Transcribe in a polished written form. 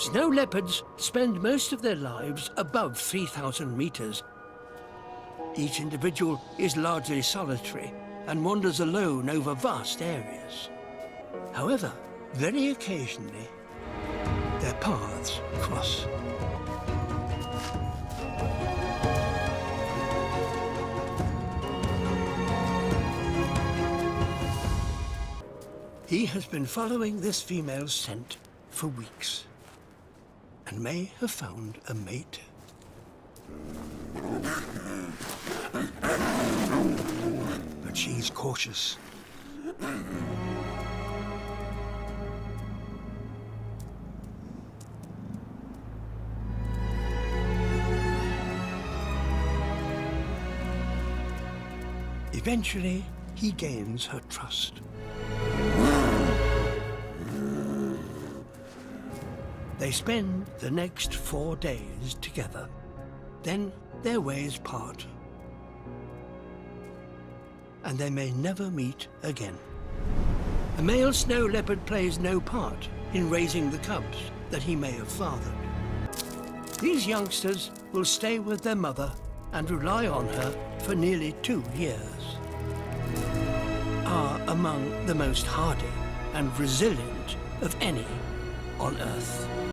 Snow leopards spend most of their lives above 3,000 meters. Each individual is largely solitary and wanders alone over vast areas. However, very occasionally, their paths cross. He has been following this female's scent for weeks and may have found a mate. But she's cautious. Eventually, he gains her trust. They spend the next 4 days together. Then their ways part. And they may never meet again. A male snow leopard plays no part in raising the cubs that he may have fathered. These youngsters will stay with their mother and rely on her for nearly 2 years. Are among the most hardy and resilient of any on Earth.